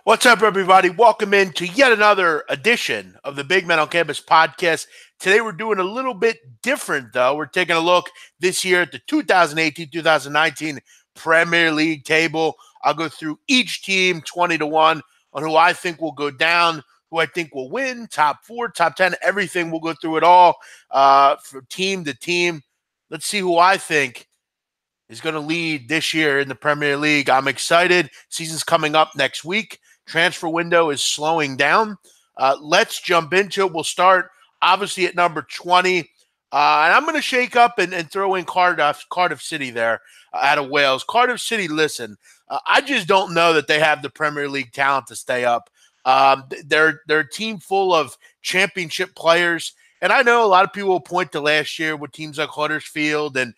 What's up, everybody? Welcome in to yet another edition of the Big Men on Campus podcast. Today, we're doing a little bit different, though. We're taking a look this year at the 2018-2019 Premier League table. I'll go through each team 20-1 on who I think will go down, who I think will win, top 4, top 10, everything. We'll go through it all from team to team. Let's see who I think is going to lead this year in the Premier League. I'm excited. Season's coming up next week. Transfer window is slowing down. Let's jump into it. We'll start, obviously, at number 20. And I'm going to shake up and throw in Cardiff City there out of Wales. Cardiff City, listen, I just don't know that they have the Premier League talent to stay up. They're a team full of championship players. And I know a lot of people will point to last year with teams like Huddersfield and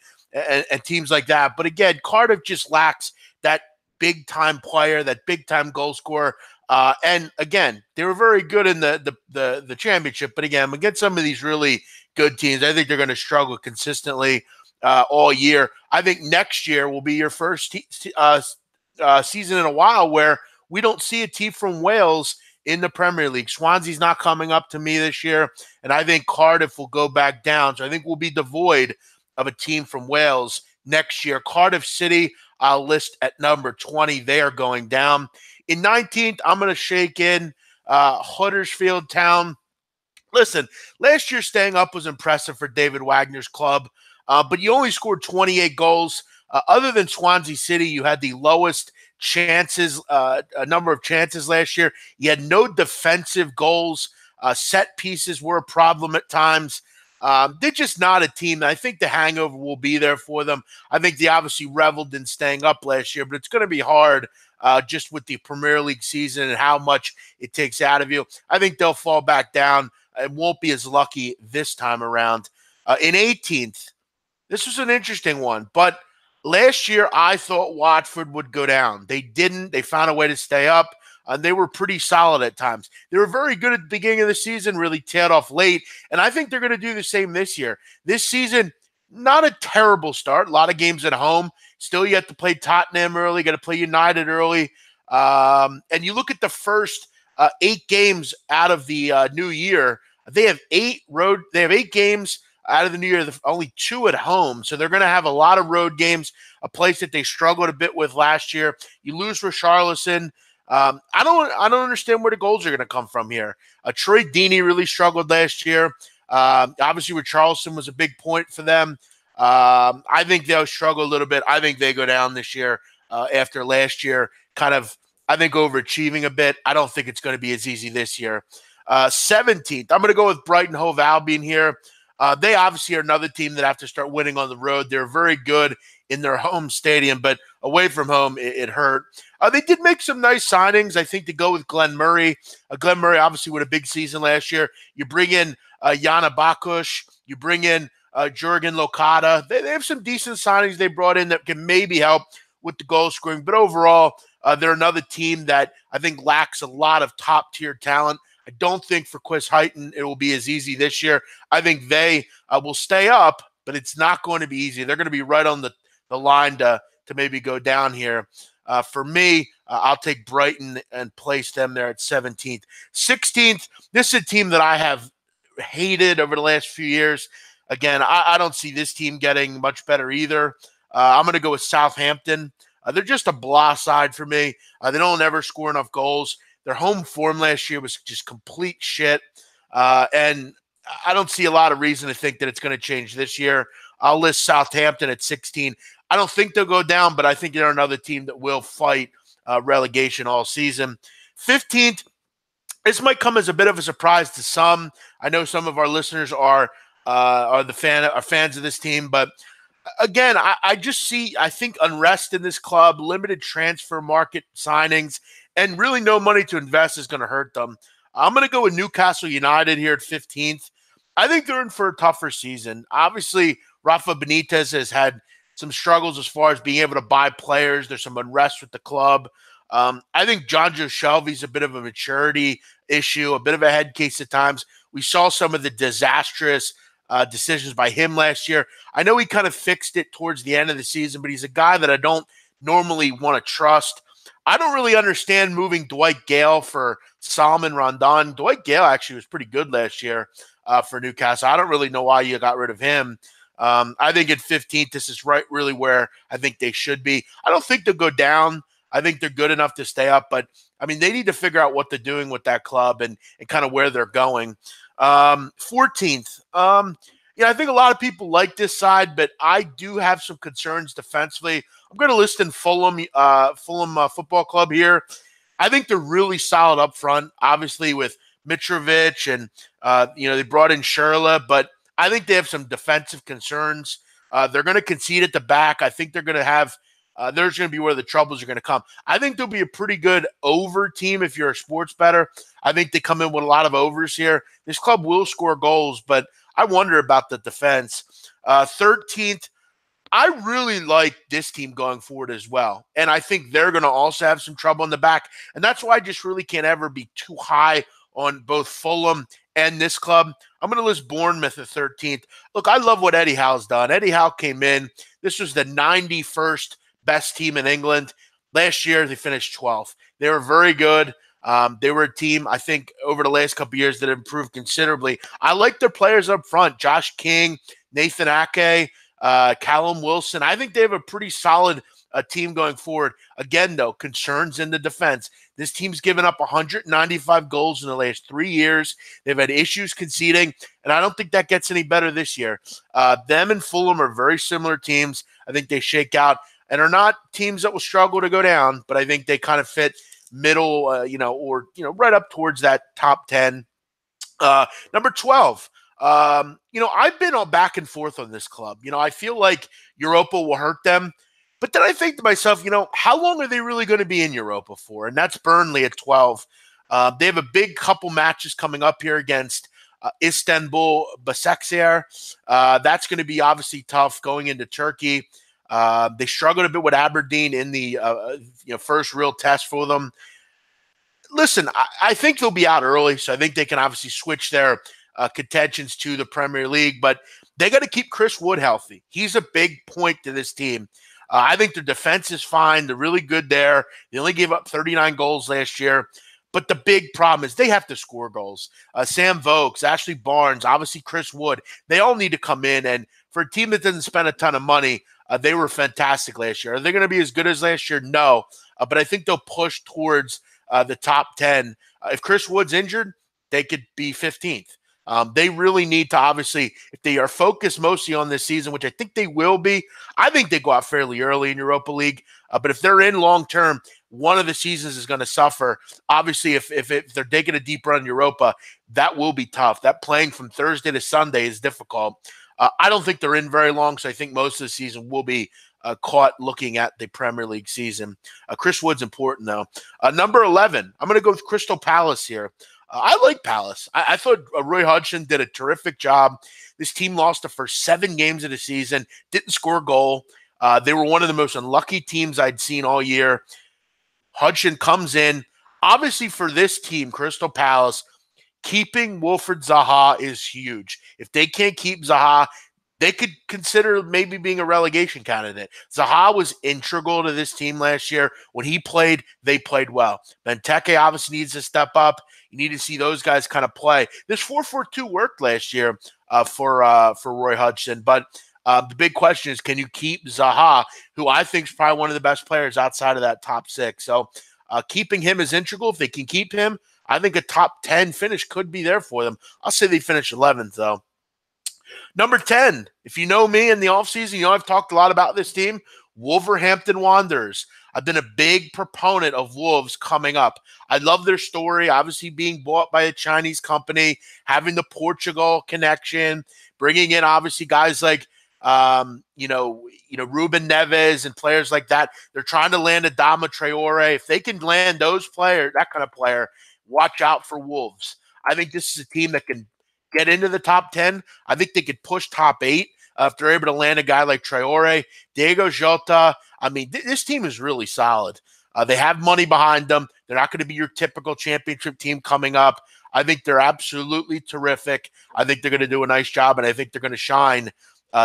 teams like that. But again, Cardiff just lacks that big-time player, that big-time goal scorer. And again, they were very good in the championship. But again, against some of these really good teams, I think they're going to struggle consistently all year. I think next year will be your first season in a while where we don't see a team from Wales in the Premier League. Swansea's not coming up to me this year, and I think Cardiff will go back down. So I think we'll be devoid of a team from Wales next year. Cardiff City, I'll list at number 20. They are going down. In 19th, I'm going to shake in Huddersfield Town. Listen, last year staying up was impressive for David Wagner's club, but you only scored 28 goals. Other than Swansea City, you had the lowest chances, a number of chances last year. You had no defensive goals. Set pieces were a problem at times. They're just not a team. I think the hangover will be there for them. I think they obviously reveled in staying up last year, but it's going to be hard just with the Premier League season and how much it takes out of you. I think they'll fall back down and won't be as lucky this time around. In 18th, this was an interesting one, but last year I thought Watford would go down. They didn't. They found a way to stay up. They were pretty solid at times. They were very good at the beginning of the season, really tailed off late, and I think they're going to do the same this year. This season, not a terrible start. A lot of games at home. Still, you have to play Tottenham early, got to play United early. And you look at the first 8 games out of the new year. They have 8 games out of the new year, only 2 at home. So they're going to have a lot of road games, a place that they struggled a bit with last year. You lose Richarlison. I don't understand where the goals are going to come from here. Troy Deeney really struggled last year. Obviously, Richarlison was a big point for them. I think they'll struggle a little bit. I think they go down this year after last year, kind of, I think, overachieving a bit. I don't think it's going to be as easy this year. 17th, I'm going to go with Brighton Hove Albion here. They obviously are another team that have to start winning on the road. They're very good in their home stadium, but away from home, it hurt. They did make some nice signings, I think, to go with Glenn Murray. Glenn Murray, obviously, with a big season last year. You bring in Jana Bakush. You bring in Jurgen Lokata. They have some decent signings they brought in that can maybe help with the goal scoring. But overall, they're another team that I think lacks a lot of top-tier talent. I don't think for Chris Huyton it will be as easy this year. I think they will stay up, but it's not going to be easy. They're going to be right on the line to maybe go down here. For me, I'll take Brighton and place them there at 17th. 16th, this is a team that I have hated over the last few years. Again, I don't see this team getting much better either. I'm going to go with Southampton. They're just a blah side for me. They don't ever score enough goals. Their home form last year was just complete shit. And I don't see a lot of reason to think that it's going to change this year. I'll list Southampton at 16. I don't think they'll go down, but I think they're another team that will fight relegation all season. 15th, this might come as a bit of a surprise to some. I know some of our listeners are fans of this team, but again, I just see, I think, unrest in this club, limited transfer market signings, and really no money to invest is going to hurt them. I'm going to go with Newcastle United here at 15th. I think they're in for a tougher season. Obviously, Rafa Benitez has had some struggles as far as being able to buy players. There's some unrest with the club. I think Jonjo Shelvey's a bit of a maturity issue, a bit of a head case at times. We saw some of the disastrous decisions by him last year. I know he kind of fixed it towards the end of the season, but he's a guy that I don't normally want to trust. I don't really understand moving Dwight Gale for Salomon Rondon. Dwight Gale actually was pretty good last year for Newcastle. I don't really know why you got rid of him. I think at 15th, this is really where I think they should be. I don't think they'll go down. I think they're good enough to stay up, but I mean, they need to figure out what they're doing with that club and kind of where they're going. 14th. I think a lot of people like this side, but I do have some concerns defensively. I'm going to list in Fulham Football Club here. I think they're really solid up front, obviously with Mitrovic and, they brought in Sherla, but I think they have some defensive concerns. They're going to concede at the back. I think they're going to have there's going to be where the troubles are going to come. I think they'll be a pretty good over team if you're a sports bettor. I think they come in with a lot of overs here. This club will score goals, but I wonder about the defense. 13th, I really like this team going forward as well. And I think they're going to also have some trouble in the back. And that's why I just really can't ever be too high on both Fulham and this club. I'm going to list Bournemouth at 13th. Look, I love what Eddie Howe's done. Eddie Howe came in. This was the 91st best team in England. Last year, they finished 12th. They were very good. They were a team, I think, over the last couple of years that improved considerably. I like their players up front. Josh King, Nathan Ake, Callum Wilson. I think they have a pretty solid team going forward. Again, though, concerns in the defense. This team's given up 195 goals in the last 3 years. They've had issues conceding, and I don't think that gets any better this year. Them and Fulham are very similar teams. I think they shake out and are not teams that will struggle to go down, but I think they kind of fit middle, right up towards that top 10. Number 12. I've been all back and forth on this club. I feel like Europa will hurt them. But then I think to myself, how long are they really going to be in Europa for? And that's Burnley at 12. They have a big couple matches coming up here against Istanbul Basaksehir. That's going to be obviously tough going into Turkey. They struggled a bit with Aberdeen in the first real test for them. Listen, I think they'll be out early, so I think they can obviously switch their contentions to the Premier League, but they got to keep Chris Wood healthy. He's a big point to this team. I think their defense is fine. They're really good there. They only gave up 39 goals last year. But the big problem is they have to score goals. Sam Vokes, Ashley Barnes, obviously Chris Wood, they all need to come in. And for a team that doesn't spend a ton of money, they were fantastic last year. Are they going to be as good as last year? No. But I think they'll push towards the top 10. If Chris Wood's injured, they could be 15th. They really need to, obviously, if they are focused mostly on this season, which I think they will be, I think they go out fairly early in Europa League. But if they're in long-term, one of the seasons is going to suffer. Obviously, if they're taking a deep run in Europa, that will be tough. That playing from Thursday to Sunday is difficult. I don't think they're in very long, so I think most of the season will be caught looking at the Premier League season. Chris Wood's important, though. Number 11, I'm going to go with Crystal Palace here. I like Palace. I thought Roy Hodgson did a terrific job. This team lost the first 7 games of the season, didn't score a goal. They were one of the most unlucky teams I'd seen all year. Hodgson comes in. Obviously, for this team, Crystal Palace, keeping Wilfried Zaha is huge. If they can't keep Zaha, they could consider maybe being a relegation candidate. Zaha was integral to this team last year. When he played, they played well. Benteke obviously needs to step up. You need to see those guys kind of play. This 4-4-2 worked last year for Roy Hodgson, but the big question is, can you keep Zaha, who I think is probably one of the best players outside of that top 6? So keeping him is integral. If they can keep him, I think a top 10 finish could be there for them. I'll say they finish 11th, though. Number 10, if you know me in the offseason, I've talked a lot about this team, Wolverhampton Wanderers. I've been a big proponent of Wolves coming up. I love their story, obviously being bought by a Chinese company, having the Portugal connection, bringing in obviously guys like Ruben Neves and players like that. They're trying to land Adama Traore. If they can land those players, that kind of player, watch out for Wolves. I think this is a team that can get into the top 10. I think they could push top 8 if they're able to land a guy like Traore, Diego Jota. I mean, this team is really solid. They have money behind them. They're not going to be your typical championship team coming up. I think they're absolutely terrific. I think they're going to do a nice job, and I think they're going to shine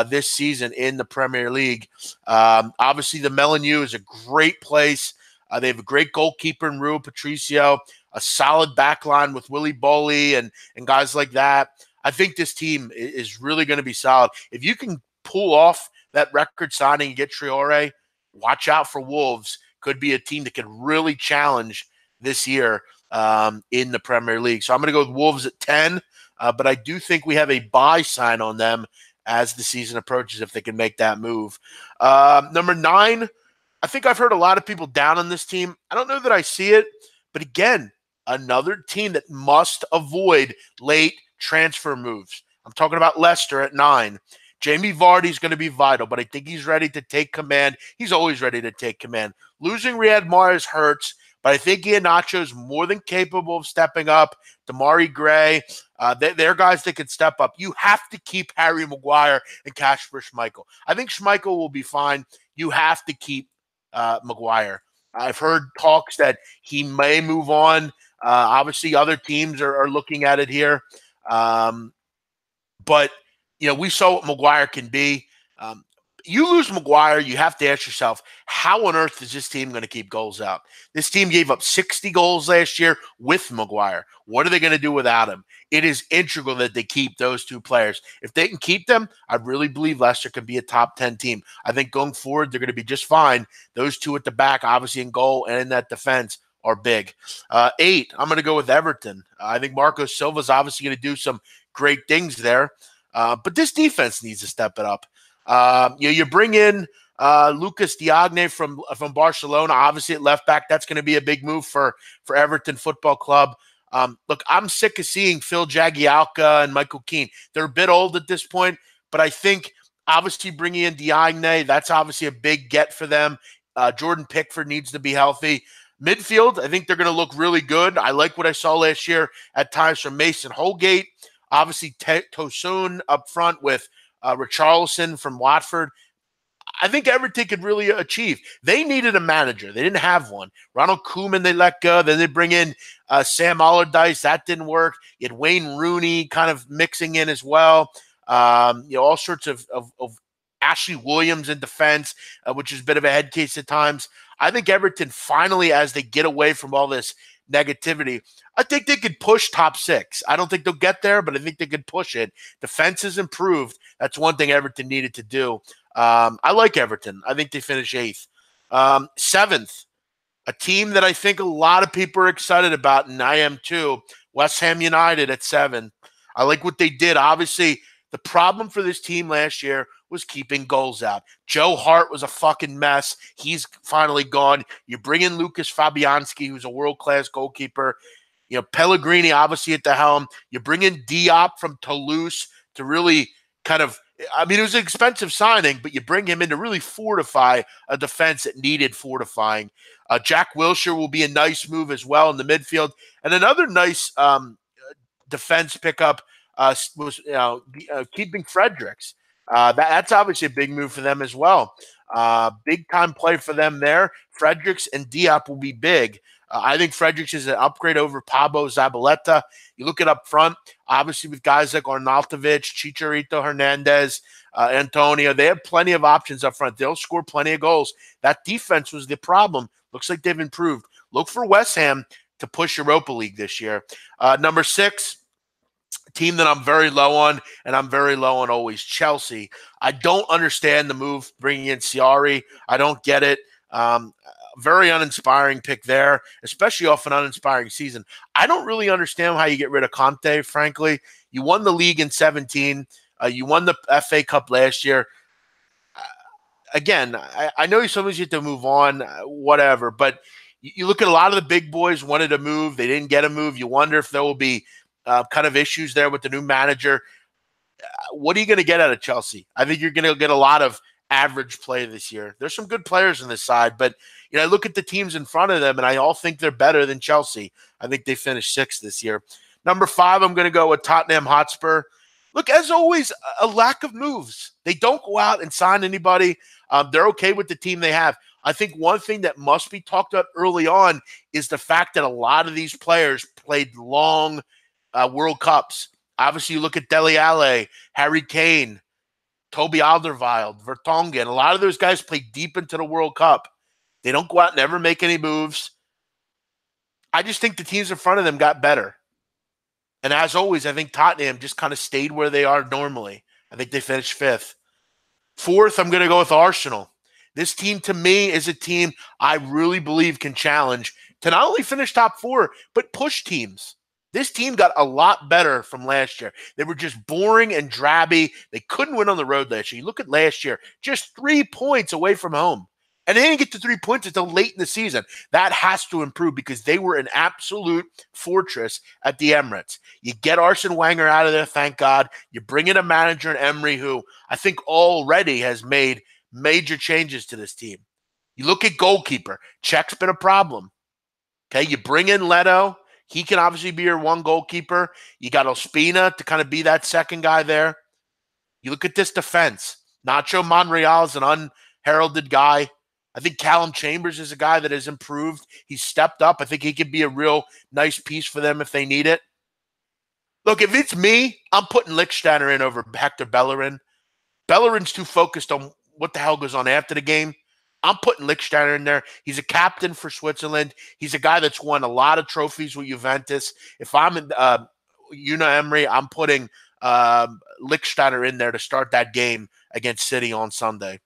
this season in the Premier League. Obviously, the Molineux is a great place. They have a great goalkeeper in Rui Patricio, a solid back line with Willie Boley and guys like that. I think this team is really going to be solid. If you can pull off that record signing and get Traore, watch out for Wolves. Could be a team that could really challenge this year in the Premier League. So I'm going to go with Wolves at 10, but I do think we have a buy sign on them as the season approaches if they can make that move. Number 9, I think I've heard a lot of people down on this team. I don't know that I see it, but again, another team that must avoid late transfer moves. I'm talking about Leicester at 9. Jamie Vardy is going to be vital, but I think he's ready to take command. He's always ready to take command. Losing Riyad Mahrez hurts, but I think Iheanacho is more than capable of stepping up. Damari Gray, they're guys that can step up. You have to keep Harry Maguire and Kasper Schmeichel. I think Schmeichel will be fine. You have to keep Maguire. I've heard talks that he may move on. Obviously, other teams are looking at it here. But, we saw what Maguire can be. You lose Maguire, you have to ask yourself, how on earth is this team going to keep goals out? This team gave up 60 goals last year with Maguire. What are they going to do without him? It is integral that they keep those two players. If they can keep them, I really believe Leicester can be a top 10 team. I think going forward, they're going to be just fine. Those two at the back, obviously in goal and in that defense, are big. 8, I'm going to go with Everton. I think Marco Silva's obviously going to do some great things there. But this defense needs to step it up. You bring in Lucas Diagne from Barcelona, obviously at left back. That's going to be a big move for Everton Football Club. Look, I'm sick of seeing Phil Jagielka and Michael Keane. They're a bit old at this point, but I think obviously bringing in Diagne, that's obviously a big get for them. Jordan Pickford needs to be healthy. Midfield, I think they're going to look really good. I like what I saw last year at times from Mason Holgate. Obviously, Tosun up front with Richarlison from Watford. I think Everton could really achieve. They needed a manager. They didn't have one. Ronald Koeman, they let go. Then they bring in Sam Allardyce. That didn't work. You had Wayne Rooney kind of mixing in as well. All sorts of Ashley Williams in defense, which is a bit of a head case at times. I think Everton finally, as they get away from all this negativity, I think they could push top 6. I don't think they'll get there, but I think they could push it. Defense has improved. That's one thing Everton needed to do. I like Everton. I think they finish 8th. 7th, a team that I think a lot of people are excited about, and I am too, West Ham United at 7. I like what they did. Obviously, the problem for this team last year was keeping goals out. Joe Hart was a fucking mess. He's finally gone. You bring in Lucas Fabianski, who's a world-class goalkeeper. Pellegrini obviously at the helm. You bring in Diop from Toulouse to really kind of, it was an expensive signing, but you bring him in to really fortify a defense that needed fortifying. Jack Wilshere will be a nice move as well in the midfield. And another nice defense pickup was keeping Fredericks. That's obviously a big move for them as well. Big time play for them there. Fredericks and Diop will be big. I think Fredericks is an upgrade over Pablo Zabaleta. You look at up front, obviously with guys like Arnautovic, Chicharito Hernandez, Antonio. They have plenty of options up front. They'll score plenty of goals. That defense was the problem. Looks like they've improved. Look for West Ham to push Europa League this year. Number 6, team that I'm very low on, and I'm very low on always, Chelsea. I don't understand the move bringing in Ciari. I don't get it. Very uninspiring pick there, especially off an uninspiring season. I don't really understand how you get rid of Conte, frankly. You won the league in 17. You won the FA Cup last year. Again, I know sometimes you have to move on, whatever, but you look at a lot of the big boys wanted to move. They didn't get a move. You wonder if there will be kind of issues there with the new manager. What are you going to get out of Chelsea? I think you're going to get a lot of average play this year. There's some good players on this side, but I look at the teams in front of them, and I all think they're better than Chelsea. I think they finished 6th this year. Number 5, I'm going to go with Tottenham Hotspur. Look, as always, a lack of moves. They don't go out and sign anybody. They're okay with the team they have. I think one thing that must be talked about early on is the fact that a lot of these players played long World Cups. Obviously, you look at Dele Alli, Harry Kane, Toby Alderweireld, Vertonghen. A lot of those guys played deep into the World Cup. They don't go out and ever make any moves. I just think the teams in front of them got better. And as always, I think Tottenham just kind of stayed where they are normally. I think they finished 5th. 4th, I'm going to go with Arsenal. This team, to me, is a team I really believe can challenge to not only finish top 4, but push teams. This team got a lot better from last year. They were just boring and drabby. They couldn't win on the road last year. You look at last year, just 3 points away from home. And they didn't get to 3 points until late in the season. That has to improve because they were an absolute fortress at the Emirates. You get Arsene Wenger out of there, thank God. You bring in a manager in Emery who I think already has made major changes to this team. You look at goalkeeper. Czech's been a problem. Okay, you bring in Leto. He can obviously be your one goalkeeper. You got Ospina to kind of be that second guy there. You look at this defense. Nacho Monreal is an unheralded guy. I think Callum Chambers is a guy that has improved. He's stepped up. I think he could be a real nice piece for them if they need it. Look, if it's me, I'm putting Lichtsteiner in over Hector Bellerin. Bellerin's too focused on what the hell goes on after the game. I'm putting Lichtsteiner in there. He's a captain for Switzerland. He's a guy that's won a lot of trophies with Juventus. If I'm in Unai Emery, I'm putting Lichtsteiner in there to start that game against City on Sunday.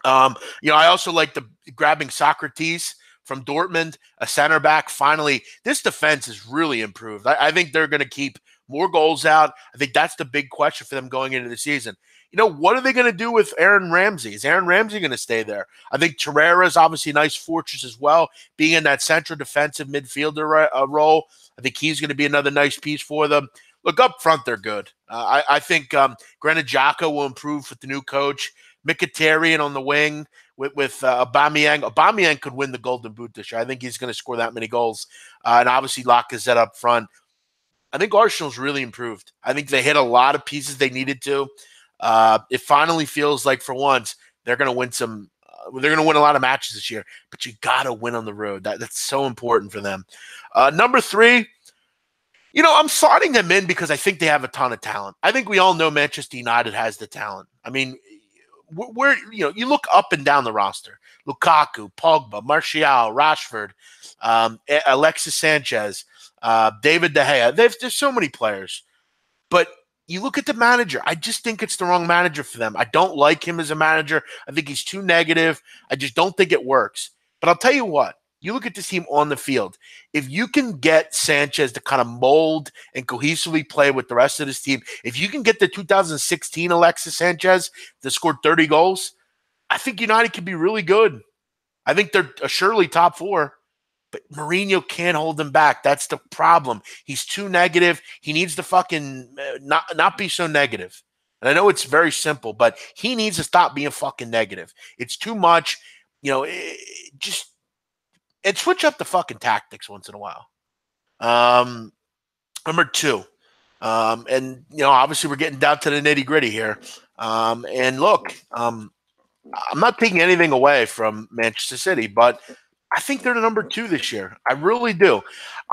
I also like the grabbing Socrates from Dortmund, a center back. Finally, this defense has really improved. I think they're going to keep more goals out. I think that's the big question for them going into the season. What are they going to do with Aaron Ramsey? Is Aaron Ramsey going to stay there? I think Torreira is obviously a nice fortress as well, being in that central defensive midfielder role. I think he's going to be another nice piece for them. Look, up front, they're good. I think Granit Xhaka will improve with the new coach. Mkhitaryan on the wing with Aubameyang. Aubameyang could win the Golden Boot this year. I think he's going to score that many goals. And obviously Lacazette up front. I think Arsenal's really improved. I think they hit a lot of pieces they needed to. It finally feels like for once they're going to win some. They're going to win a lot of matches this year. But you got to win on the road. That's so important for them. Number 3. I'm slotting them in because I think they have a ton of talent. I think we all know Manchester United has the talent. I mean, you look up and down the roster: Lukaku, Pogba, Martial, Rashford, Alexis Sanchez, David De Gea. There's so many players, but you look at the manager. I just think it's the wrong manager for them. I don't like him as a manager. I think he's too negative. I just don't think it works. But I'll tell you what. You look at this team on the field. If you can get Sanchez to kind of mold and cohesively play with the rest of this team, if you can get the 2016 Alexis Sanchez that scored 30 goals, I think United can be really good. I think they're surely top 4, but Mourinho can't hold them back. That's the problem. He's too negative. He needs to fucking not be so negative. And I know it's very simple, but he needs to stop being fucking negative. It's too much. And switch up the fucking tactics once in a while. Number 2. Obviously we're getting down to the nitty gritty here. And look, I'm not taking anything away from Manchester City, but I think they're the number 2 this year. I really do.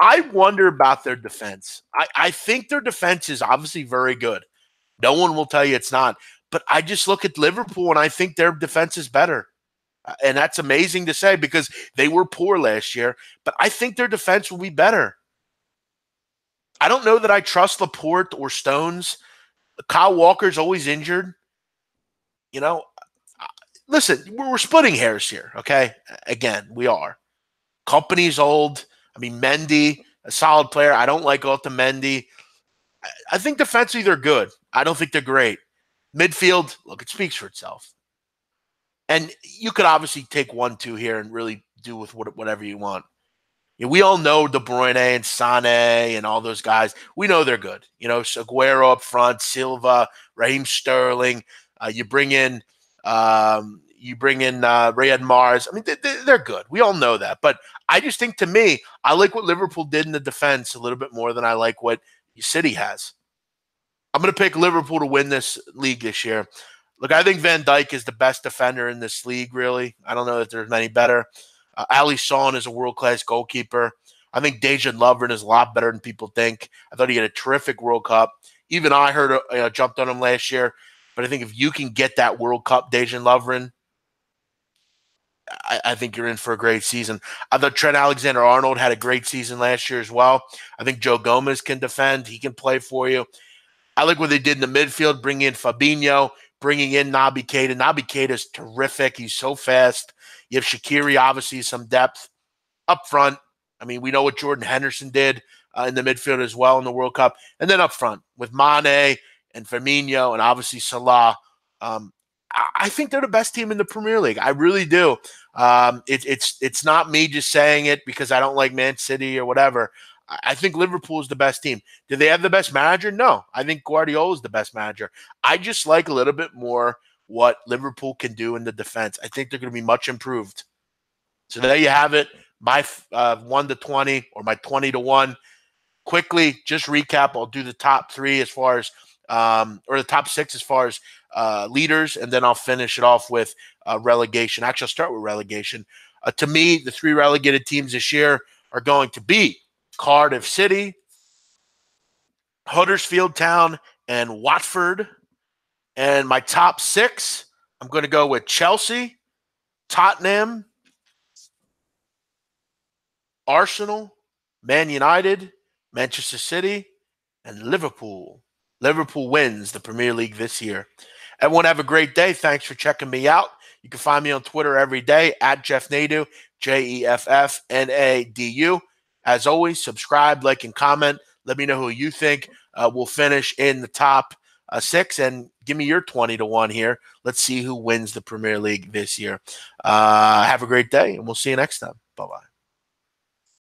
I wonder about their defense. I think their defense is obviously very good. No one will tell you it's not. But I just look at Liverpool and I think their defense is better. And that's amazing to say because they were poor last year, but I think their defense will be better. I don't know that I trust Laporte or Stones. Kyle Walker's always injured. Listen, we're splitting hairs here, okay? Again, we are. Company's old. I mean, Mendy, a solid player. I don't like Otamendi. I think defensively they're good. I don't think they're great. Midfield, look, it speaks for itself. And you could obviously take 1-2 here and really do with whatever you want. We all know De Bruyne and Sané and all those guys. We know they're good. Aguero up front, Silva, Raheem Sterling. You bring in Riyad Mahrez. I mean, they're good. We all know that. But I just think, to me, I like what Liverpool did in the defense a little bit more than I like what City has. I'm going to pick Liverpool to win this league this year. Look, I think Van Dijk is the best defender in this league, really. I don't know if there's many better. Alisson is a world-class goalkeeper. I think Dejan Lovren is a lot better than people think. I thought he had a terrific World Cup. Even I jumped on him last year. But I think if you can get that World Cup, Dejan Lovren, I think you're in for a great season. I thought Trent Alexander-Arnold had a great season last year as well. I think Joe Gomez can defend. He can play for you. I like what they did in the midfield, bringing in Fabinho, bringing in Naby Keita. Naby Keita is terrific. He's so fast. You have Shaqiri, obviously, some depth up front. I mean, we know what Jordan Henderson did in the midfield as well in the World Cup. And then up front with Mane and Firmino and obviously Salah. I think they're the best team in the Premier League. I really do. It's not me just saying it because I don't like Man City or whatever. I think Liverpool is the best team. Do they have the best manager? No. I think Guardiola is the best manager. I just like a little bit more what Liverpool can do in the defense. I think they're going to be much improved. So there you have it. My 1 to 20 or my 20 to 1. Quickly, just recap. I'll do the top 3 as far as or the top 6 as far as leaders, and then I'll finish it off with relegation. Actually, I'll start with relegation. To me, the 3 relegated teams this year are going to be Cardiff City, Huddersfield Town, and Watford. And my top 6, I'm going to go with Chelsea, Tottenham, Arsenal, Man United, Manchester City, and Liverpool. Liverpool wins the Premier League this year. Everyone have a great day. Thanks for checking me out. You can find me on Twitter every day at Jeff Nadu, JEFFNADU. As always, subscribe, like, and comment. Let me know who you think will finish in the top 6, and give me your 20 to 1 here. Let's see who wins the Premier League this year. Have a great day, and we'll see you next time. Bye-bye.